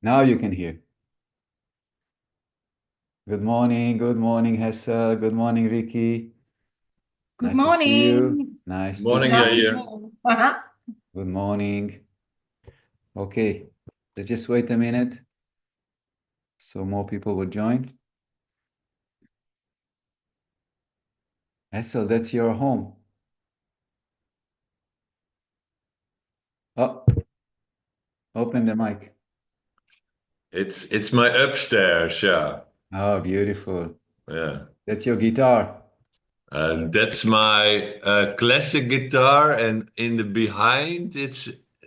Now you can hear. Good morning, Hessel. Good morning, Vicky. Good Nice to see you. morning. Nice to Good Morning, see you. Jair. afternoon. Good morning. Okay, let's just wait a minute so more people will join. Hessel, that's your home. Oh, open the mic. It's my upstairs, yeah. Oh, beautiful. Yeah. That's your guitar. That's my classic guitar, and in the behind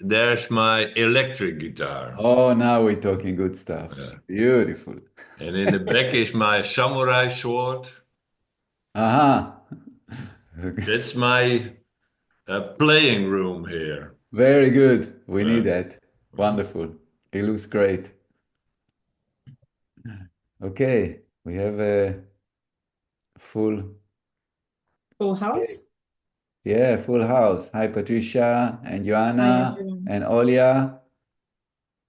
there's my electric guitar. Oh, now we're talking good stuff. Yeah. Beautiful. And in the back is my samurai sword. Aha. That's my playing room here. Very good. We need Yeah. that. Wonderful. It looks great. Okay, we have a full, Full house. yeah, full house. Hi, Patricia and Hi, Joanna everyone. and Olia.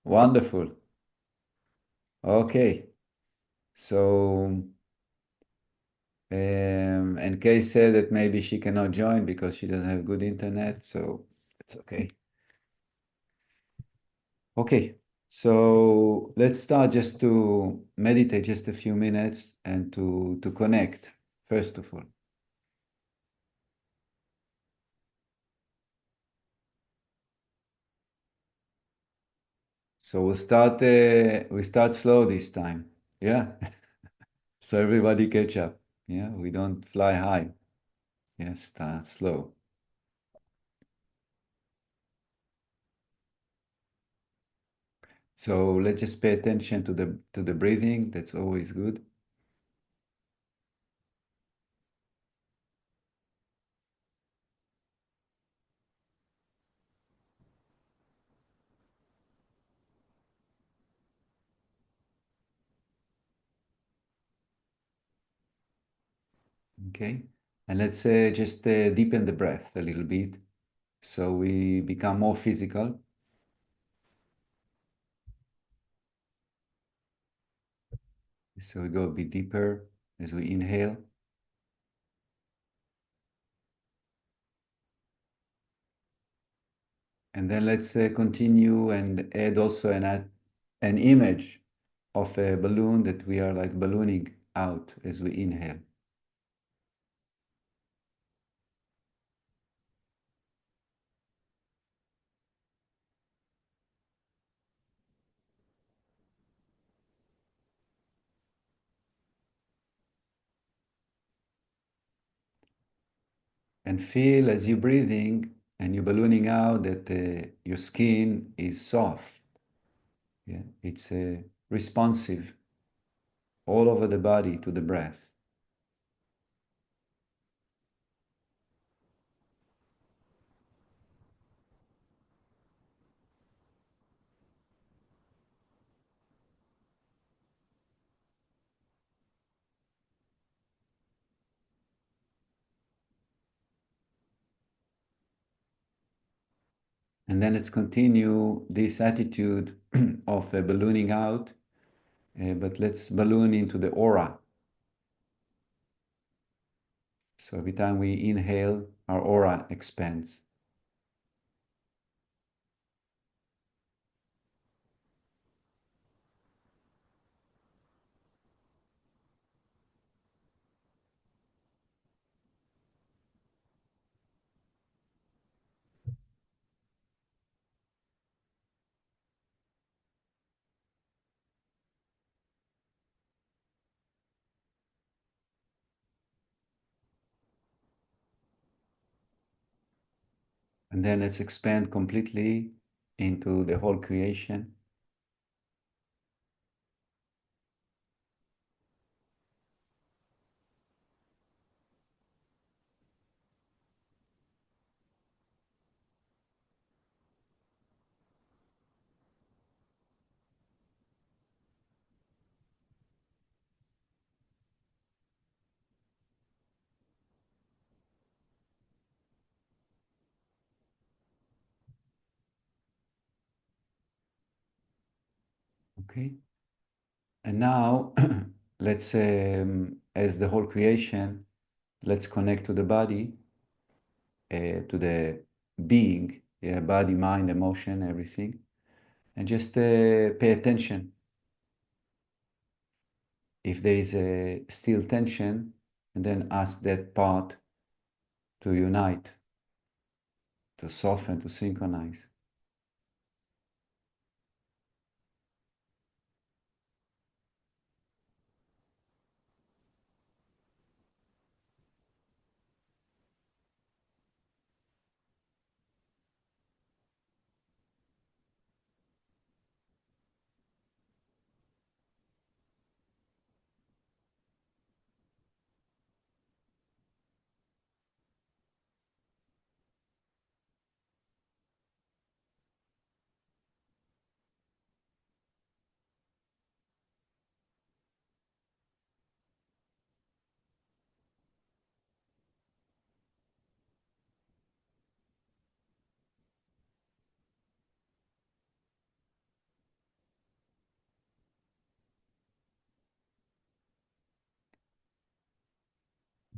Wonderful. Okay, so and Kay said that maybe she cannot join because she doesn't have good internet, so it's okay. Okay, so let's start just to meditate just a few minutes and to connect, first of all. So we start slow this time. Yeah. So everybody catch up. Yeah, we don't fly high. Yes, start slow. So let's just pay attention to the breathing. That's always good. Okay. And let's just deepen the breath a little bit so we become more physical. So we go a bit deeper as we inhale. And then let's continue and add also an image of a balloon that we are like ballooning out as we inhale. And feel as you're breathing and you're ballooning out that your skin is soft. Yeah, it's responsive all over the body to the breath. And then let's continue this attitude of ballooning out, but let's balloon into the aura. So every time we inhale, our aura expands. And then let's expand completely into the whole creation. Okay. And now, let's, as the whole creation, let's connect to the body, to the being, yeah, body, mind, emotion, everything, and just pay attention. If there is a still tension, and then ask that part to unite, to soften, to synchronize.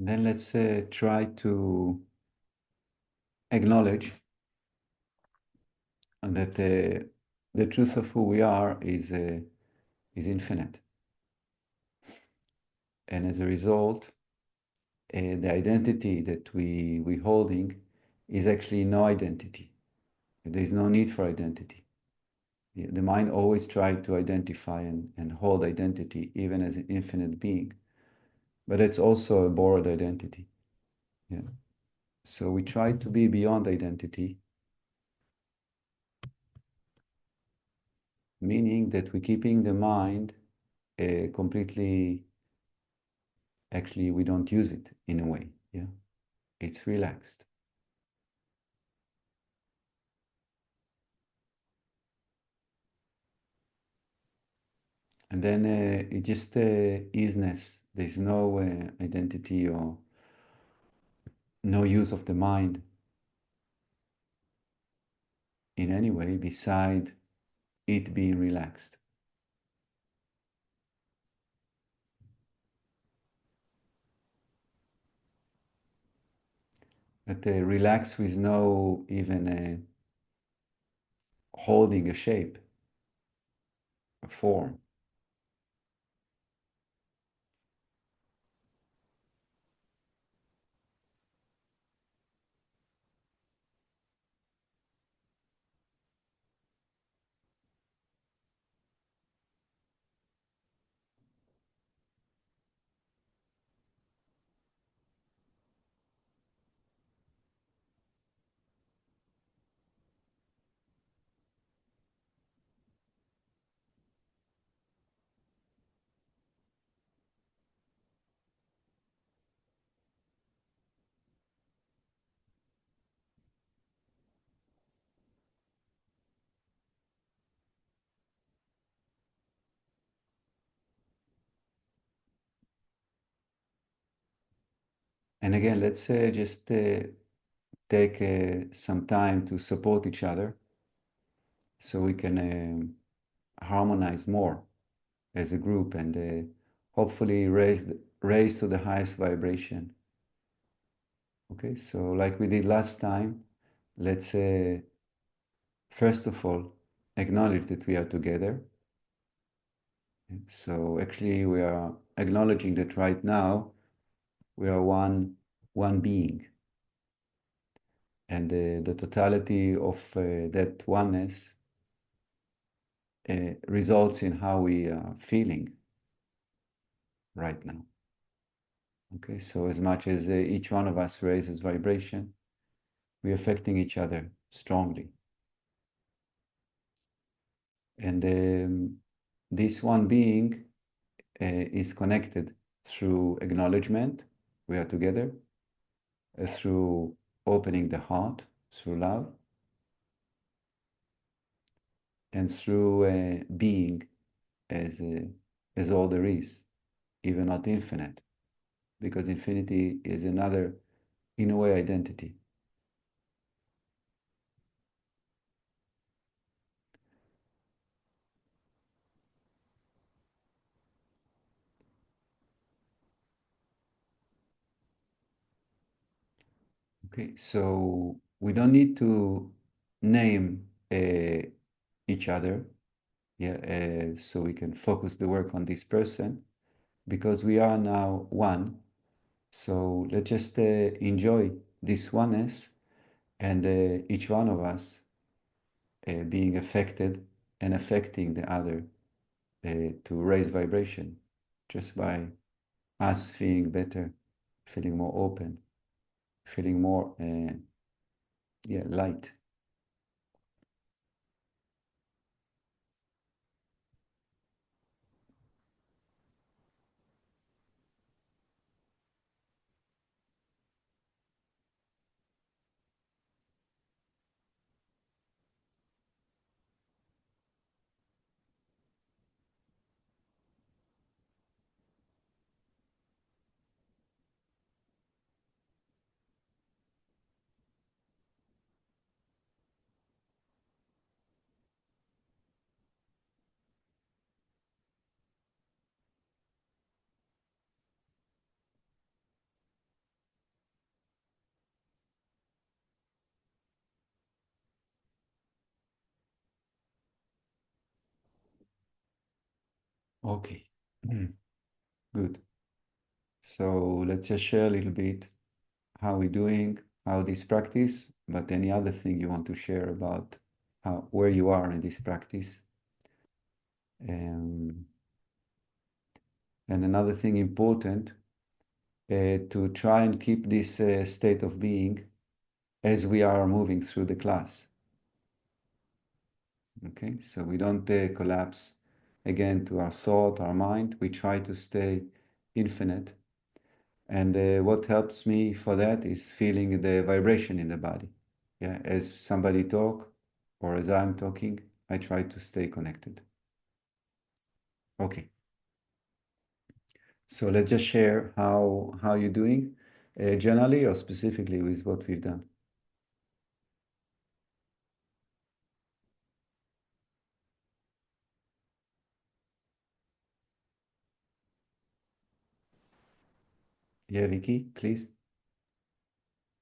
Then let's try to acknowledge that the truth of who we are is infinite. And as a result, the identity that we're holding is actually no identity. There's no need for identity. The mind always tries to identify and hold identity, even as an infinite being. But it's also a borrowed identity. Yeah. So we try to be beyond identity, meaning that we're keeping the mind completely, actually, we don't use it in a way. Yeah. It's relaxed. And then it just isness. There's no identity or no use of the mind in any way beside it being relaxed. That relax with no even holding a shape, a form. And again, let's just take some time to support each other so we can harmonize more as a group and hopefully raise to the highest vibration. Okay, so like we did last time, let's first of all acknowledge that we are together. So actually we are acknowledging that right now we are one being, and the totality of that oneness results in how we are feeling right now. Okay, so as much as each one of us raises vibration, we're affecting each other strongly. And this one being is connected through acknowledgement, we are together, through opening the heart, through love, and through being as, as all there is, even not infinite, because infinity is another, in a way, identity. Okay, so we don't need to name each other, yeah, so we can focus the work on this person because we are now one. So let's just enjoy this oneness and each one of us being affected and affecting the other to raise vibration just by us feeling better, feeling more open, feeling more yeah, light. Okay, good. So let's just share a little bit how we're doing, how this practice, but any other thing you want to share about how, where you are in this practice. Um, and another thing important, to try and keep this state of being as we are moving through the class. Okay, so we don't collapse again to our thought, our mind. We try to stay infinite. And what helps me for that is feeling the vibration in the body. Yeah, as somebody talk or as I'm talking, I try to stay connected. Okay, so let's just share how you're doing, generally or specifically with what we've done. Yeah, Vicky, please.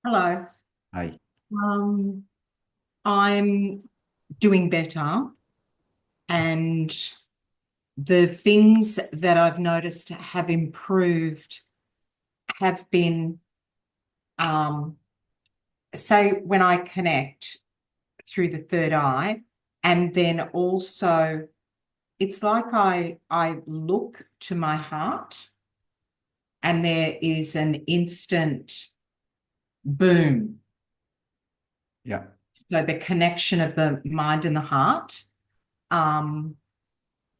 Hello. Hi. I'm doing better, and the things that I've noticed have improved have been, say, when I connect through the third eye, and then also it's like I look to my heart, and there is an instant boom. Yeah. So the connection of the mind and the heart.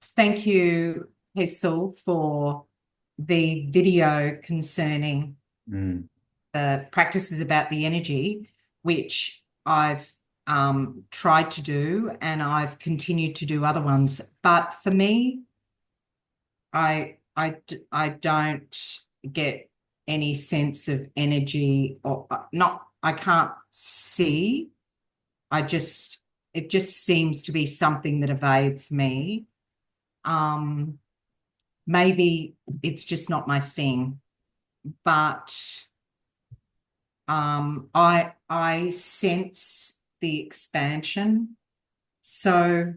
Thank you, Hazel, for the video concerning Mm. the practices about the energy, which I've tried to do, and I've continued to do other ones. But for me, I don't get any sense of energy, or not. I can't see. It just seems to be something that evades me. Maybe it's just not my thing, but I sense the expansion. So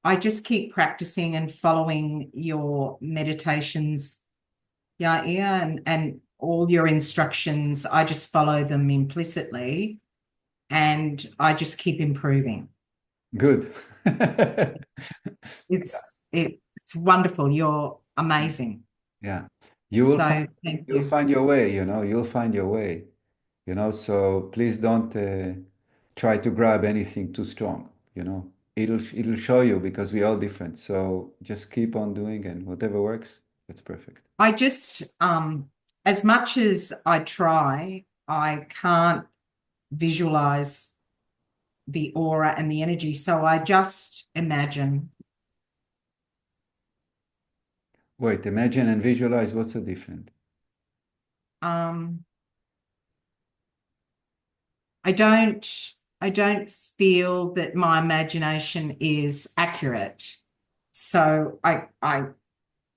I just keep practicing and following your meditations, yeah, and all your instructions. I just follow them implicitly, and I just keep improving. Good. It's wonderful. You're amazing. Yeah. So thank You'll you. find your way, you'll find your way, so please don't try to grab anything too strong, it'll show you because we're all different. So just keep on doing and whatever works, that's perfect. I just, as much as I try, I can't visualize the aura and the energy. So I just imagine. Wait, imagine and visualize, what's the difference? Um, I don't feel that my imagination is accurate. So I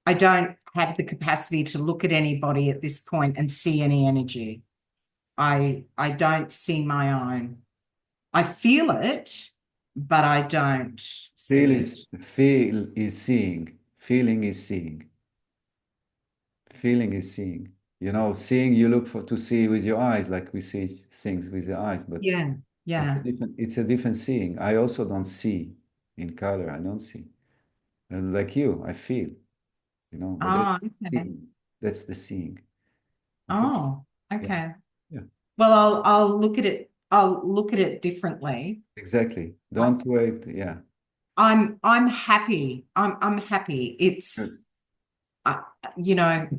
don't have the capacity to look at anybody at this point and see any energy. I don't see my own. I feel it, but I don't see it. Feel is seeing. Feeling is seeing. Feeling is seeing. You know, seeing you look for to see with your eyes, like we see things with the eyes, but Yeah, yeah. it's a different seeing. I also don't see in color. I don't see. And like you, I feel, you know, but Oh, that's okay. seeing. That's the seeing. Okay. Oh, Yeah. okay. Yeah. Well, I'll look at it. I'll look at it differently. Exactly. I, Don't wait. Yeah. I'm happy. I'm happy. Good. It's I,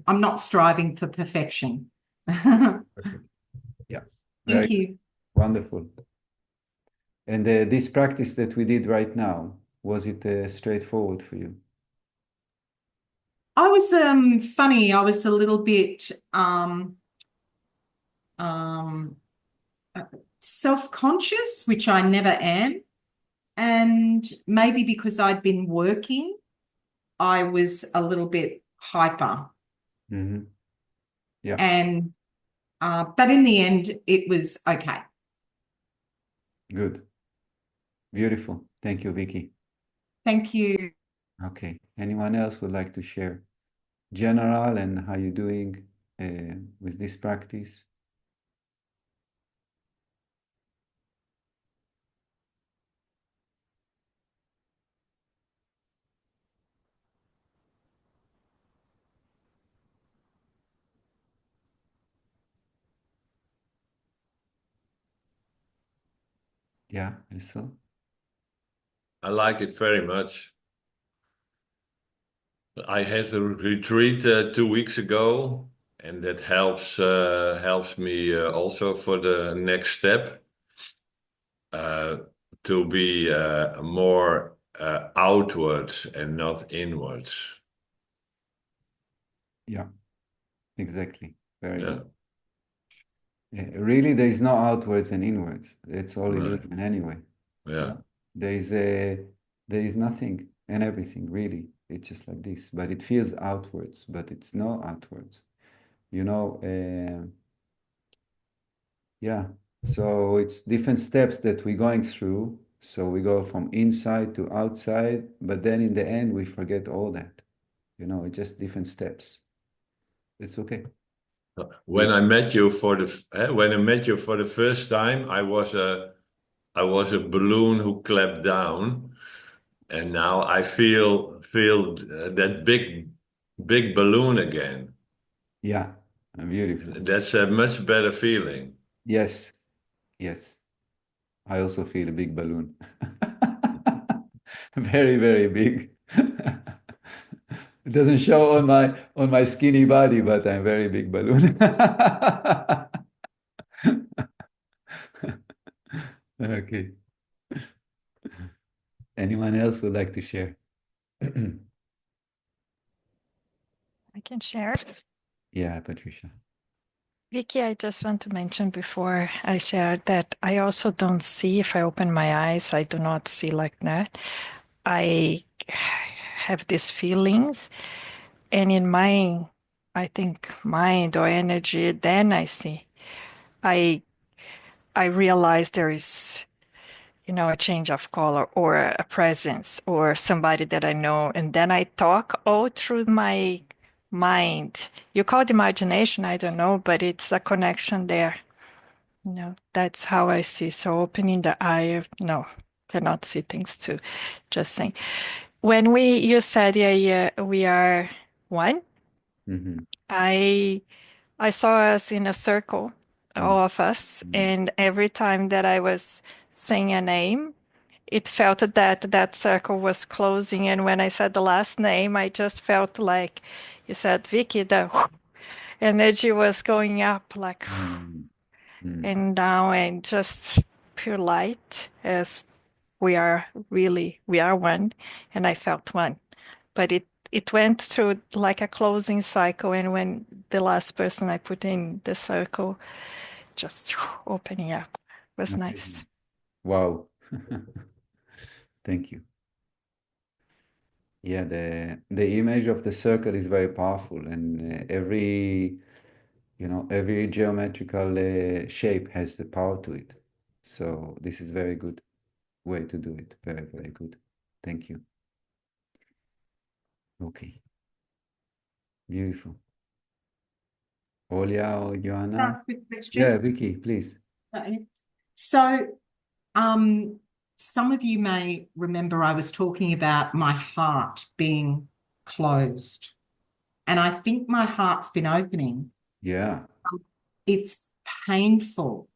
I'm not striving for perfection. Thank Perfect. Yeah. Very good. you. Wonderful. And this practice that we did right now, was it straightforward for you? I was funny. I was a little bit um self-conscious, which I never am. And maybe because I'd been working, I was a little bit hyper. Hmm. Yeah. And but in the end, it was okay. Good. Beautiful. Thank you, Vicky. Thank you. Okay. Anyone else would like to share general and how you doing with this practice? Yeah, I saw. I like it very much. I had a retreat 2 weeks ago, and that helps me also for the next step uh, to be more outwards and not inwards. Yeah, exactly. Very Yeah, good. Yeah, really, there is no outwards and inwards. It's all right. illusion anyway. Yeah. Yeah. There is nothing and everything, really. It's just like this. But it feels outwards, but it's no outwards. You know, yeah. So it's different steps that we're going through. So we go from inside to outside, but then in the end we forget all that. You know, it's just different steps. It's okay. When I met you for when I met you for the first time, I was a balloon who clapped down, and now I feel that big balloon again. Yeah, beautiful. That's a much better feeling. Yes, yes. I also feel a big balloon. Very, very big. It doesn't show on my skinny body, but I'm very big balloon. Okay. Anyone else would like to share? I can share. Yeah, Patricia. Vicky, I just want to mention before I share that I also don't see, if I open my eyes, I do not see like that. I have these feelings, and in my, I think, mind or energy, then I see. I I realize there is, a change of color or a presence or somebody that I know, and then I talk all through my mind. You call it imagination, I don't know, but it's a connection there. That's how I see. So opening the eye of no, cannot see things too. Just saying. When you said yeah, we are one, Hmm. I I saw us in a circle, all of us, and every time that I was saying a name, it felt that that circle was closing. And when I said the last name, I just felt like you said, Vicky, the energy was going up, like and down, and just pure light as we are one, and I felt one. But it went through like a closing cycle, and when the last person I put in the circle just opening up was nice. Amazing. Wow. Thank you. Yeah, the image of the circle is very powerful, and You know, every geometrical shape has the power to it. So this is very good way to do it. Very, very good. Thank you. Okay. Beautiful. Olia or Joanna? Ask a question. Yeah, Vicky, please. So, some of you may remember I was talking about my heart being closed, and I think my heart's been opening. Yeah. It's painful,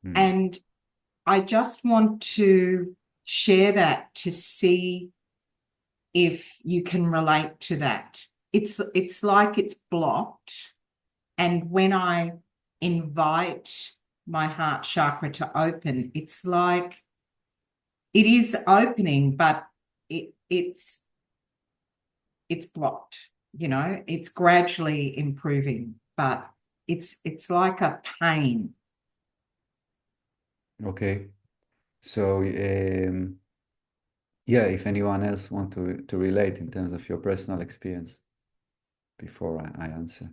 Mm. and I just want to share that to see if you can relate to that. It's like it's blocked, and when I invite my heart chakra to open, it's like it is opening, but it's blocked. You know, it's gradually improving, but it's like a pain. Okay. So, yeah, if anyone else want to relate in terms of your personal experience before I answer.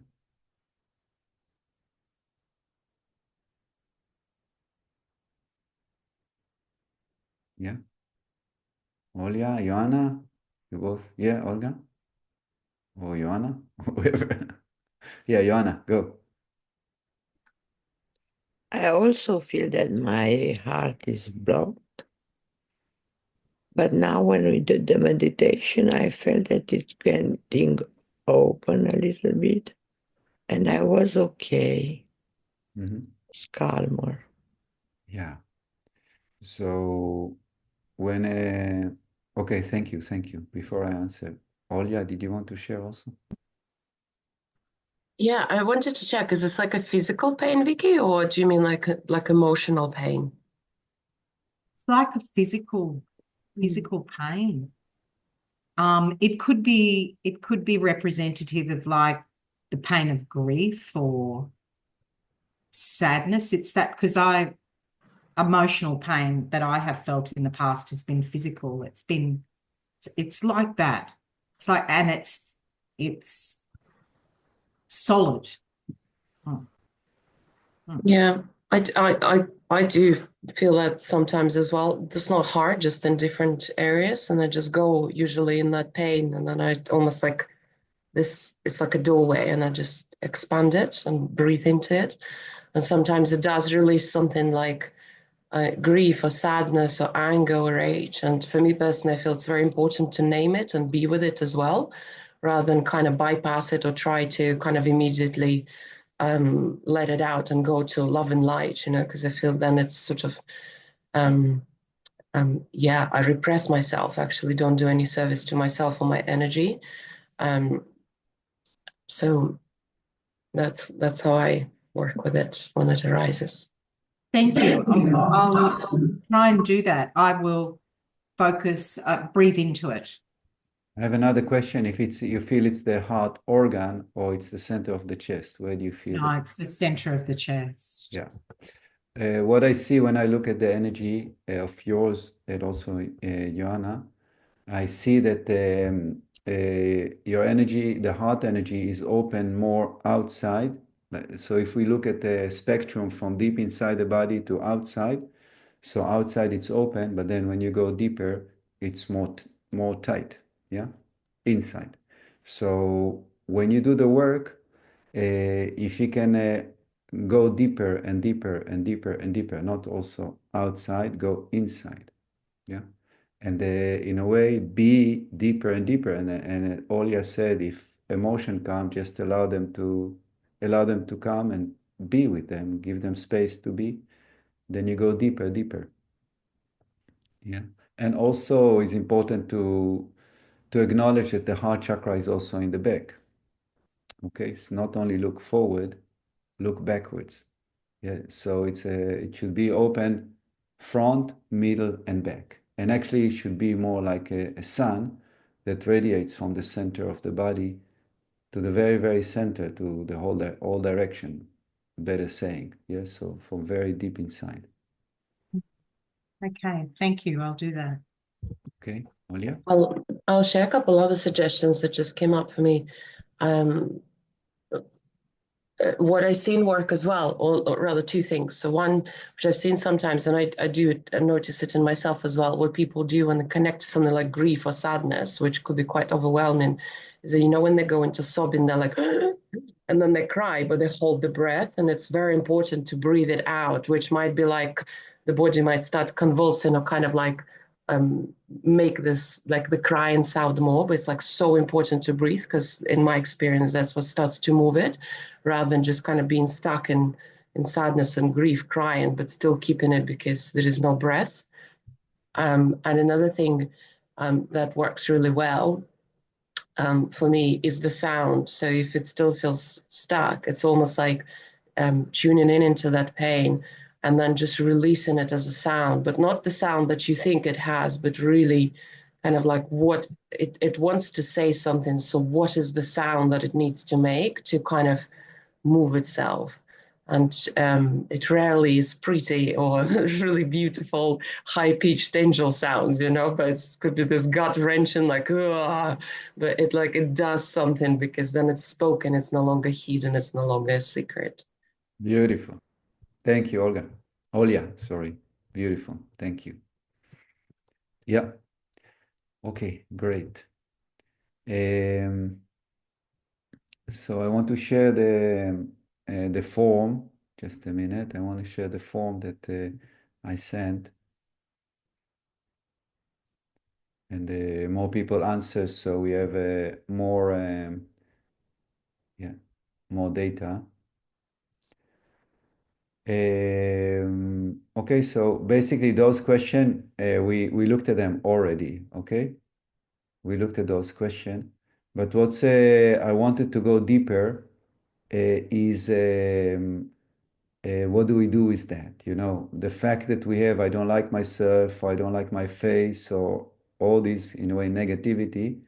Yeah. Olga, Joanna, you both. Yeah, Olga or Joanna, whoever. Yeah, Joanna, go. I also feel that my heart is blocked. But now when we did the meditation, I felt that it's getting open a little bit. And I was okay. It's calmer. Yeah. So when okay, thank you. Before I answer, Olga, did you want to share also? Yeah, I wanted to check, is this like a physical pain, Vicky, or do you mean like emotional pain? It's like a physical pain. It could be representative of like the pain of grief or sadness. It's that because emotional pain that I have felt in the past has been physical. It's like that. It's like, and it's solid. Oh. Yeah, I do feel that sometimes as well. It's not hard, just in different areas, and I just go usually in that pain, and then I almost like this. It's like a doorway, and I just expand it and breathe into it, and sometimes it does release something like grief or sadness or anger or rage. And for me personally, I feel it's very important to name it and be with it as well, rather than kind of bypass it or try to kind of immediately let it out and go to love and light, you know, because I feel then it's sort of, yeah, I repress myself, actually don't do any service to myself or my energy. So that's how I work with it when it arises. Thank you. I'll try and do that. I will focus, breathe into it. I have another question. If you feel it's the heart organ or it's the center of the chest, where do you feel No, it's the center of the chest. Yeah. What I see when I look at the energy of yours and also Joanna, I see that your energy, the heart energy, is open more outside. So if we look at the spectrum from deep inside the body to outside, so outside it's open, but then when you go deeper, it's more tight. Yeah, inside. So when you do the work, if you can go deeper and deeper and deeper and deeper, not also outside, go inside. Yeah. And in a way, be deeper and deeper. And Olia said, if emotion come, just allow them to come and be with them, give them space to be. Then you go deeper, deeper. Yeah. And also it's important to acknowledge that the heart chakra is also in the back. Okay. It's not only look forward, look backwards. Yeah. So it should be open front, middle, and back. And actually, it should be more like a sun that radiates from the center of the body to the very, very center, to the whole all direction. Better saying, yes. So from very deep inside. Okay, thank you. I'll do that. Okay, Olia. I'll share a couple other suggestions that just came up for me. what I seen work as well, or rather two things. So one, which I've seen sometimes, and I do notice it in myself as well, what people do when they connect to something like grief or sadness, which could be quite overwhelming, is that, you know, when they go into sobbing, they're like, and then they cry, but they hold the breath. And it's very important to breathe it out, which might be like the body might start convulsing or kind of like um, make this like the crying sound more. But it's like so important to breathe because in my experience, that's what starts to move it rather than just kind of being stuck in sadness and grief, crying, but still keeping it because there is no breath. And another thing that works really well for me is the sound. So if it still feels stuck, it's almost like tuning in into that pain and then just releasing it as a sound, but not the sound that you think it has, but really kind of like what it wants to say something. So what is the sound that it needs to make to kind of move itself? And it rarely is pretty or really beautiful, high-pitched angel sounds, you know, but it could be this gut-wrenching, like, ugh, but it does something because then it's spoken, it's no longer hidden, it's no longer a secret. Beautiful. Thank you, Olga. Olya, sorry. Beautiful. Thank you. Yeah. Okay, great. So I want to share the form. Just a minute. I want to share the form that I sent, and more people answer, so we have more data. Okay, so basically those questions we looked at them already. Okay, we looked at those questions, but what's I wanted to go deeper is what do we do with that? You know, the fact that we have, I don't like myself, I don't like my face, or all this, in a way, negativity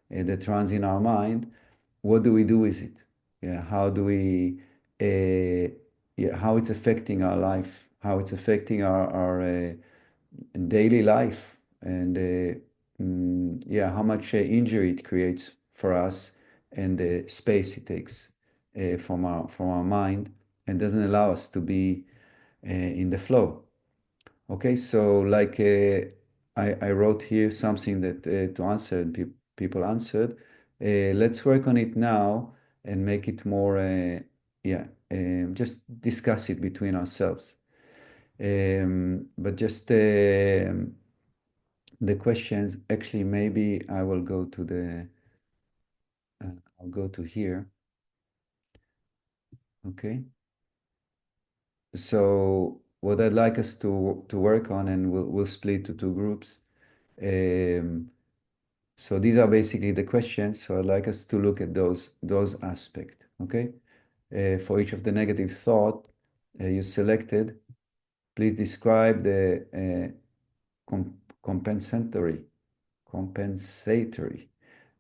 that runs in our mind, what do we do with it? Yeah, how do we, yeah, how it's affecting our life, how it's affecting our daily life, and yeah, how much injury it creates for us, and the space it takes from our mind, and doesn't allow us to be in the flow. Okay, so like I wrote here something that to answer, and people answered. Let's work on it now and make it more, yeah, just discuss it between ourselves. But just the questions, actually, maybe I will go to I'll go to here. Okay. So what I'd like us to work on, and we'll split to two groups. So these are basically the questions. So I'd like us to look at those aspects. Okay. For each of the negative thought you selected, please describe the compensatory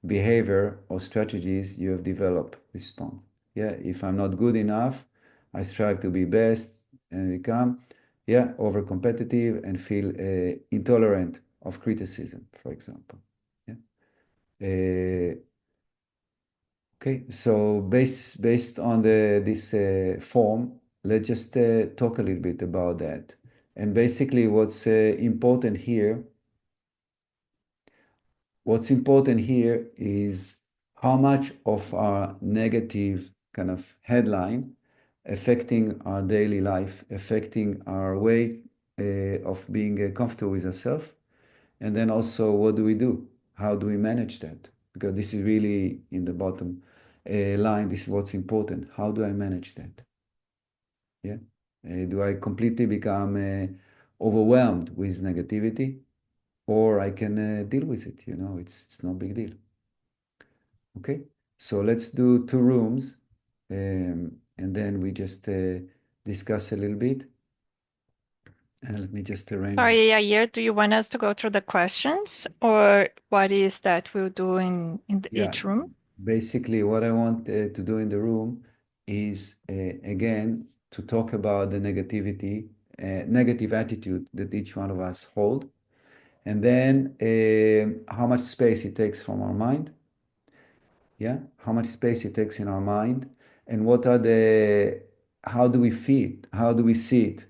behavior or strategies you have developed. Respond. Yeah, if I'm not good enough, I strive to be best and become, yeah, over competitive and feel intolerant of criticism, for example. Yeah. Okay, so based on this form, let's just talk a little bit about that. And basically, what's important here is how much of our negative kind of headline affecting our daily life, affecting our way of being comfortable with ourselves. And then also, what do we do? How do we manage that? Because this is really in the bottom line. This is what's important. How do I manage that? Yeah. Do I completely become overwhelmed with negativity, or I can deal with it? You know, it's no big deal. Okay. So let's do two rooms, and then we just discuss a little bit. And let me just arrange. Sorry, Yair, do you want us to go through the questions, or what is that we'll do in each room? Basically, what I want to do in the room is, again, to talk about the negative attitude that each one of us hold, and then how much space it takes from our mind. Yeah, how much space it takes in our mind, and how do we feel it? How do we see it?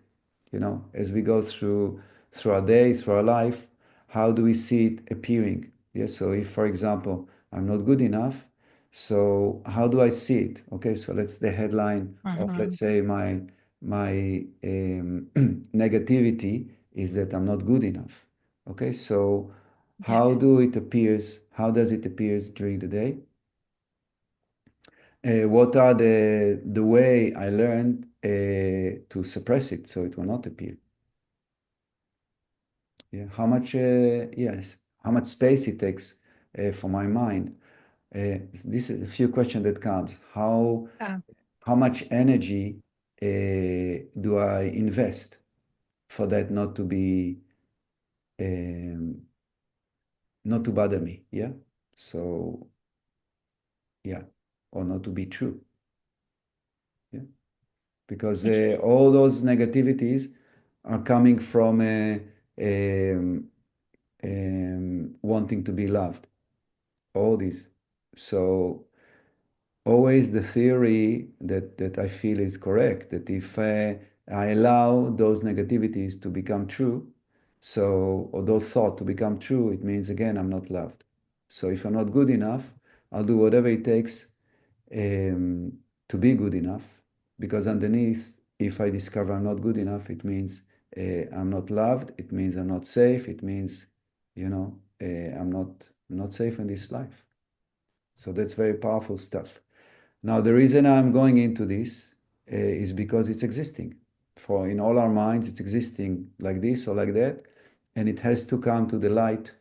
As we go through our days, through our life, how do we see it appearing? Yeah. So if, for example, I'm not good enough, so how do I see it? Okay. So that's the headline of, let's say, my negativity is that I'm not good enough. Okay. So how does it appears during the day? What are the way I learned to suppress it so it will not appear? Yeah, how much space it takes for my mind. This is a few questions that comes. How much energy do I invest for that not to be not to bother me? Yeah. So yeah, or not to be true. Yeah. Because all those negativities are coming from wanting to be loved. All these. So always the theory that I feel is correct, that if I allow those negativities to become true, or those thoughts to become true, it means again I'm not loved. So if I'm not good enough, I'll do whatever it takes to be good enough, because underneath, if I discover I'm not good enough, it means I'm not loved. It means I'm not safe. It means, I'm not safe in this life. So that's very powerful stuff. Now, the reason I'm going into this is because it's existing. For in all our minds, it's existing like this or like that, and it has to come to the light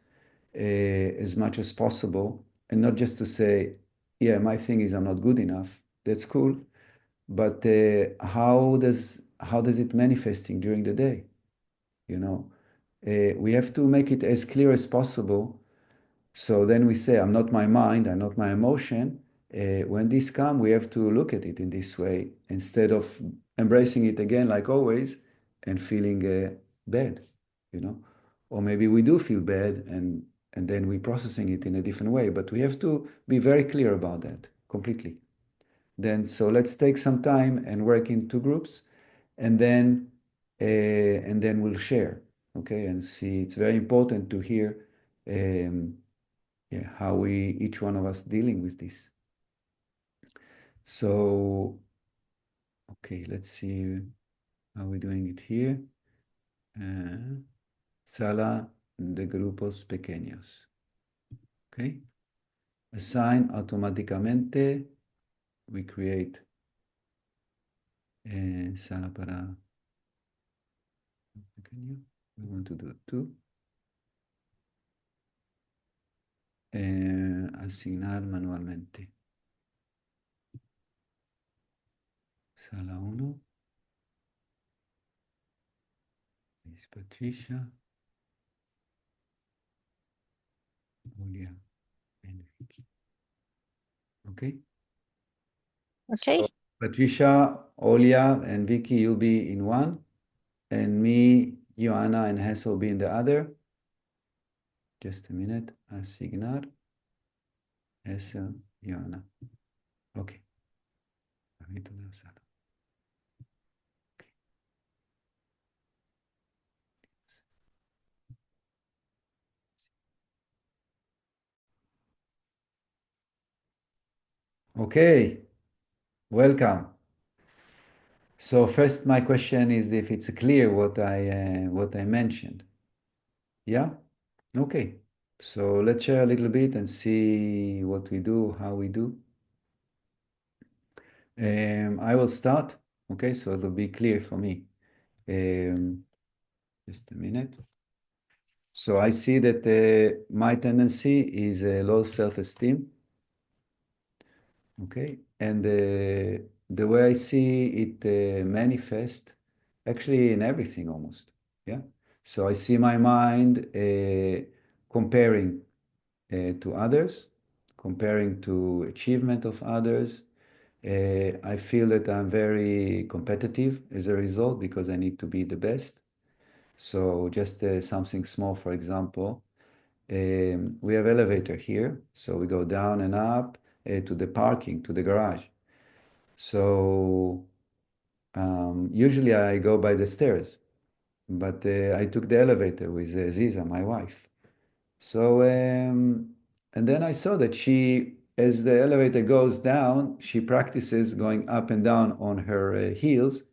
as much as possible, and not just to say, yeah, my thing is I'm not good enough. That's cool, but how does it manifesting during the day? We have to make it as clear as possible. So then we say, I'm not my mind, I'm not my emotion. When this come, we have to look at it in this way instead of embracing it again, like always, and feeling bad, Or maybe we do feel bad, and then we're processing it in a different way. But we have to be very clear about that completely. So let's take some time and work in two groups, and then we'll share, okay, and see. It's very important to hear. How each one of us dealing with this. So, okay, let's see how we're doing it here. Sala de grupos pequeños. Okay. Assign automáticamente. We create sala para pequeño. We want to do two. Asignar manualmente. Sala 1. Miss Patricia. Julia and Vicky. Okay. Okay. So Patricia, Olia, and Vicky, you'll be in one, and me, Joanna, and Hess will be in the other. Just a minute. Asignar. Hessel, Joanna. Okay. Okay. Welcome. So first, my question is if it's clear what I mentioned. Yeah. Okay. So let's share a little bit and see what we do, how we do. I will start. Okay, so it'll be clear for me. Just a minute. So I see that my tendency is a low self-esteem. Okay, and the way I see it manifest, actually in everything almost. Yeah. So I see my mind comparing to others, comparing to achievement of others. I feel that I'm very competitive as a result because I need to be the best. So just something small, for example, we have elevator here. So we go down and up to the parking, to the garage. So usually I go by the stairs, but I took the elevator with Ziza, my wife. So, and then I saw that she, as the elevator goes down, she practices going up and down on her heels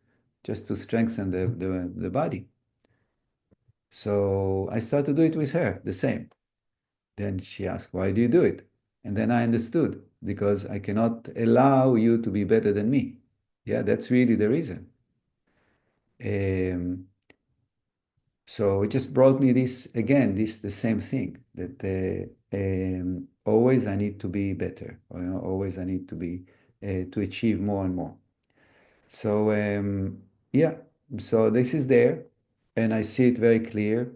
just to strengthen the body. So I started to do it with her, the same. Then she asked, why do you do it? And then I understood, because I cannot allow you to be better than me. Yeah, that's really the reason. Um, so it just brought me this again, this the same thing that always I need to be better, or, always I need to be to achieve more and more. So yeah, so this is there, and I see it very clear,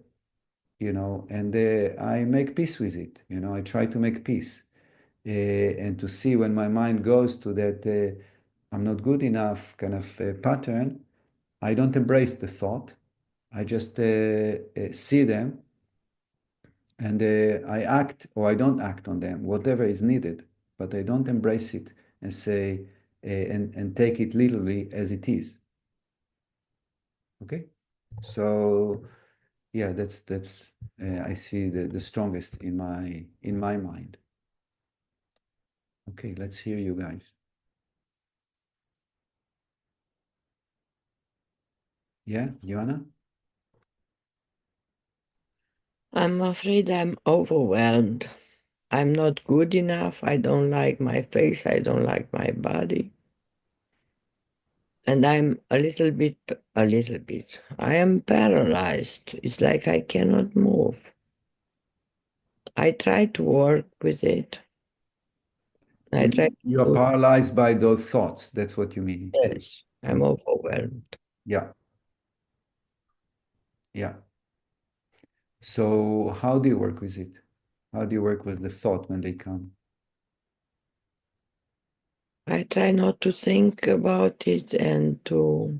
and I make peace with it. I try to make peace, and to see when my mind goes to that I'm not good enough kind of pattern. I don't embrace the thought. I just see them, and I act or I don't act on them, whatever is needed, but I don't embrace it and say and take it literally as it is. Okay, so yeah, that's I see the strongest in my mind. Okay, let's hear you guys. Yeah, Joanna? I'm afraid I'm overwhelmed. I'm not good enough. I don't like my face. I don't like my body. And I'm a little bit, I am paralyzed. It's like I cannot move. I try to work with it. I try to You're do, paralyzed by those thoughts. That's what you mean. yes, I'm overwhelmed. Yeah, yeah. So how do you work with it? How do you work with the thought when they come? I try not to think about it and to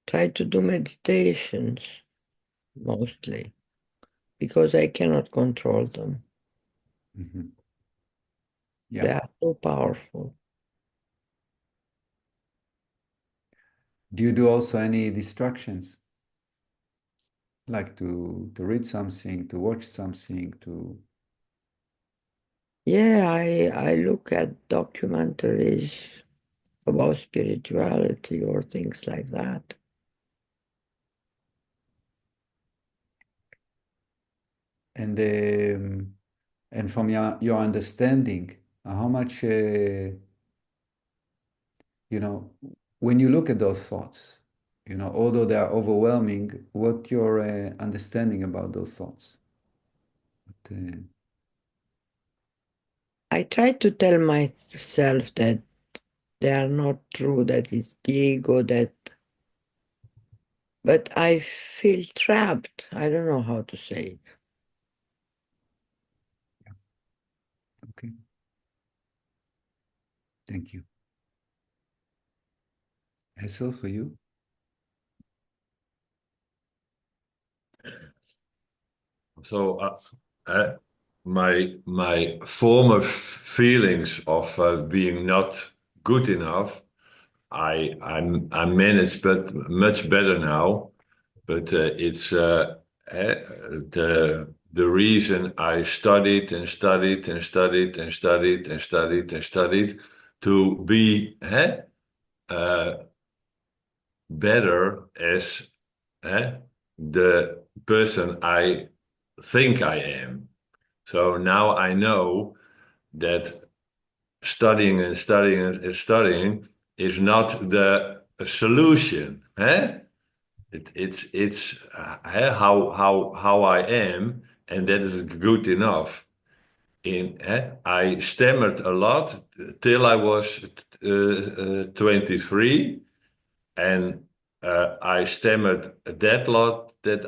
try to do meditations mostly because I cannot control them. Mhm. They Yeah. are so powerful. Do you do also any distractions? Like to read something, to watch something, to Yeah, I look at documentaries about spirituality or things like that. and from your understanding, how much when you look at those thoughts, although they are overwhelming, what your understanding about those thoughts? But, I try to tell myself that they are not true, that it's the ego that, but I feel trapped. I don't know how to say it. okay, thank you. Hessel, for you? So my former feelings of being not good enough, I manage but much better now. But it's the reason I studied and studied and studied and studied and studied and studied to be better as the person I think I am. So now I know that studying and studying and studying is not the solution. How I am, and that is good enough. I stammered a lot till I was 23, and I stammered that lot that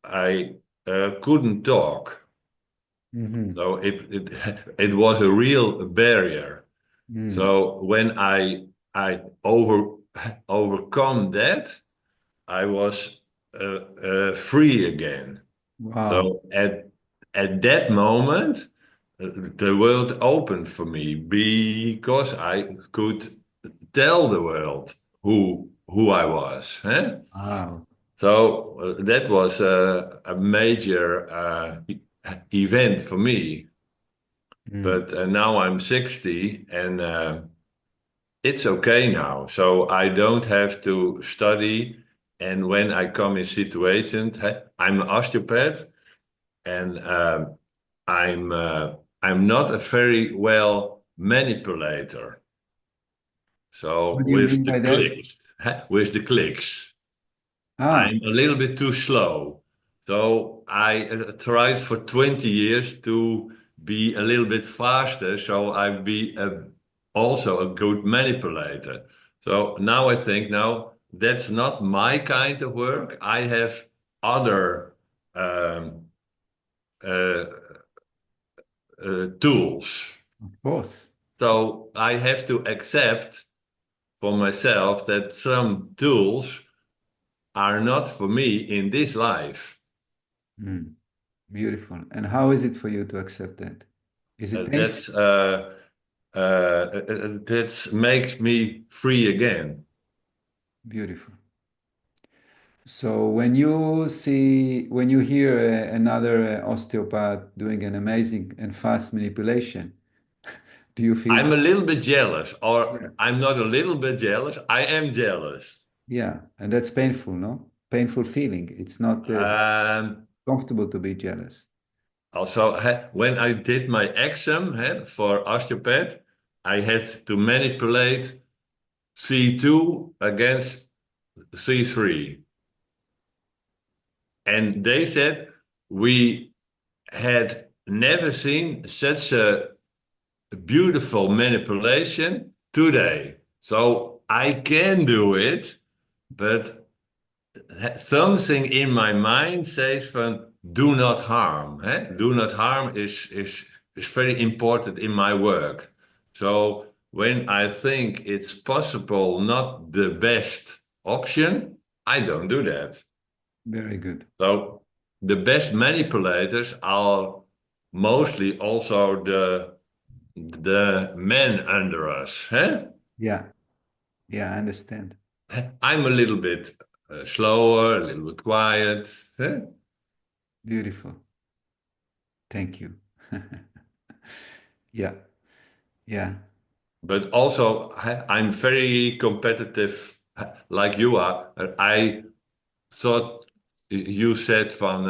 I couldn't talk. Mm-hmm. So it was a real barrier. Mm. So when I overcome that, I was free again. Wow. So at that moment, the world opened for me because I could tell the world who I was. Huh? Wow. So that was a major event for me. Mm. But now I'm 60 and it's okay now. So I don't have to study. And when I come in situations, I'm an osteopath and I'm not a very well manipulator. So What do you mean by that? with the clicks. Ah, I'm a little bit too slow. So I tried for 20 years to be a little bit faster, so I be also a good manipulator. So now I think, no, that's not my kind of work. I have other um, uh, tools. of course. So I have to accept for myself that some tools are not for me in this life. Mm. Beautiful. And how is it for you to accept that? Is it painful? That makes me free again. Beautiful. So when you hear another osteopath doing an amazing and fast manipulation, do you feel, I'm a little bit jealous, yeah, or I'm not a little bit jealous. I am jealous. yeah, and that's painful, no? Painful feeling. It's not Um, comfortable to be jealous. Also, when I did my exam for osteopath, I had to manipulate C2 against C3. And they said we had never seen such a beautiful manipulation today. So I can do it, but something in my mind says from do not harm. Do not harm is very important in my work. So when I think it's possible not the best option, I don't do that. Very good. So the best manipulators are mostly also the men under us. Yeah, yeah, I understand. I'm a little bit slower, a little bit quiet. Beautiful. Thank you. Yeah, yeah. But also, I'm very competitive, like you are. I thought you said from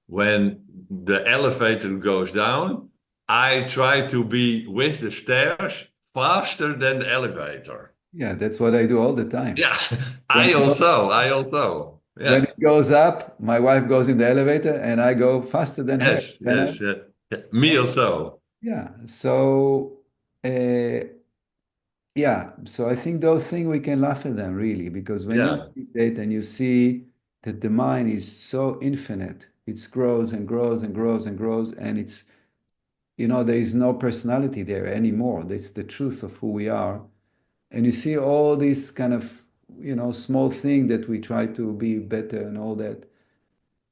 when the elevator goes down, I try to be with the stairs faster than the elevator. Yeah, that's what I do all the time. Yeah, When it goes, I also, when yeah, it goes up, my wife goes in the elevator and I go faster than her. yes, yes, yeah. Yeah. Me also. Yeah. So, uh, yeah. So I think those things we can laugh at them really, because when you Yeah, meditate and you see that the mind is so infinite, it grows and grows and grows and grows, and it's, there is no personality there anymore. That's the truth of who we are. And you see all these kind of, small thing that we try to be better and all that.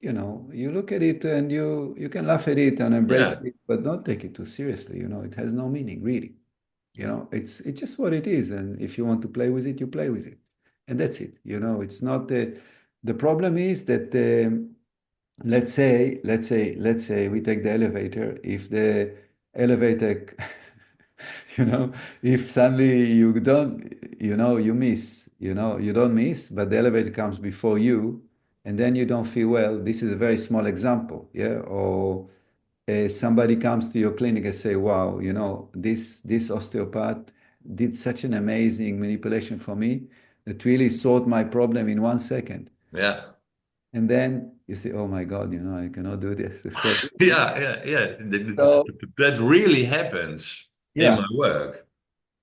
You look at it and you can laugh at it and embrace yeah, it, but don't take it too seriously. It has no meaning really. It's just what it is. And if you want to play with it, you play with it. And that's it. It's not the problem is that let's say we take the elevator. If the elevator, if suddenly you don't, you miss, you don't miss, but the elevator comes before you, and then you don't feel well. This is a very small example, yeah. Or somebody comes to your clinic and say, "Wow, this osteopath did such an amazing manipulation for me that really solved my problem in 1 second." yeah. And then you say, "Oh my God, I cannot do this." So, Yeah, yeah, yeah. so That really happens in yeah. my work.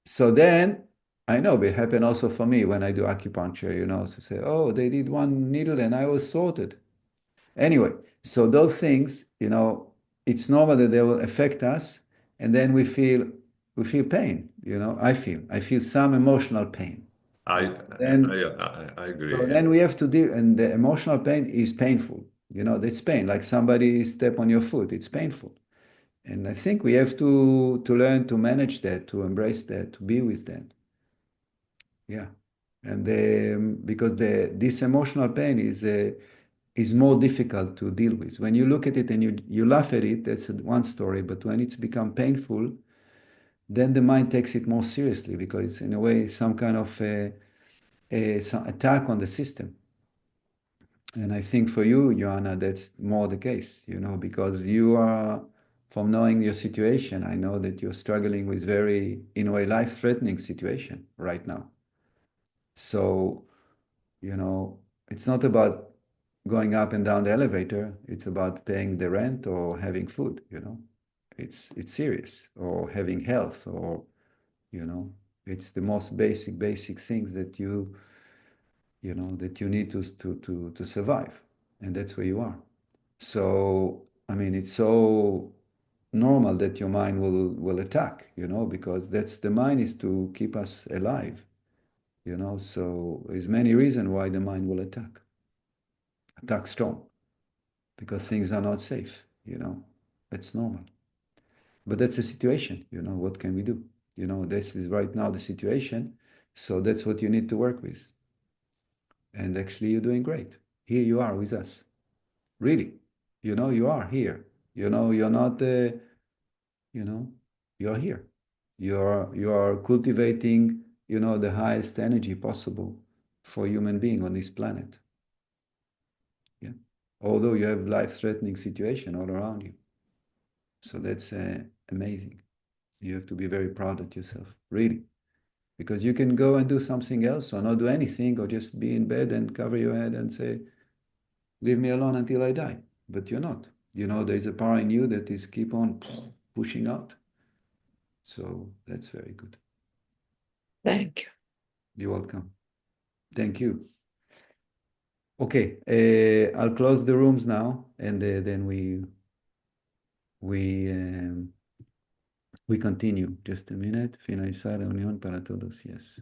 So then I know it happened also for me when I do acupuncture, so say, "Oh, they did one needle and I was sorted." Anyway, so those things, it's normal that they will affect us, and then we feel pain, I feel some emotional pain. I Then I so agree. Yeah. then we have to deal, and the emotional pain is painful. That's pain. Like somebody step on your foot, it's painful. And I think we have to learn to manage that, to embrace that, to be with that. Yeah. And because this emotional pain is more difficult to deal with. When you look at it and you laugh at it, that's one story. But when it's become painful, then the mind takes it more seriously because it's in a way some kind of some attack on the system. And I think for you, Joanna, that's more the case, because you are, from knowing your situation, I know that you're struggling with very, in a way, life-threatening situation right now. So, it's not about going up and down the elevator. It's about paying the rent or having food, It's serious, or having health, or, it's the most basic things that you need to survive. And that's where you are. So, I mean, it's so normal that your mind will attack, because that's the mind is to keep us alive, So there's many reasons why the mind will attack strong, because things are not safe, That's normal. But that's the situation, What can we do? This is right now the situation. So that's what you need to work with. And actually, you're doing great. Here you are with us. Really, you are here. You're not, you're here. You are cultivating, the highest energy possible for human being on this planet. Yeah. Although you have life-threatening situation all around you. So that's amazing. You have to be very proud of yourself, really. Because you can go and do something else or not do anything or just be in bed and cover your head and say, leave me alone until I die. But you're not. There's a power in you that is keep on pushing out. So that's very good. Thank you. You're welcome. Thank you. Okay, I'll close the rooms now, and then we continue. Just a minute. Finalizar reunión para todos. Yes.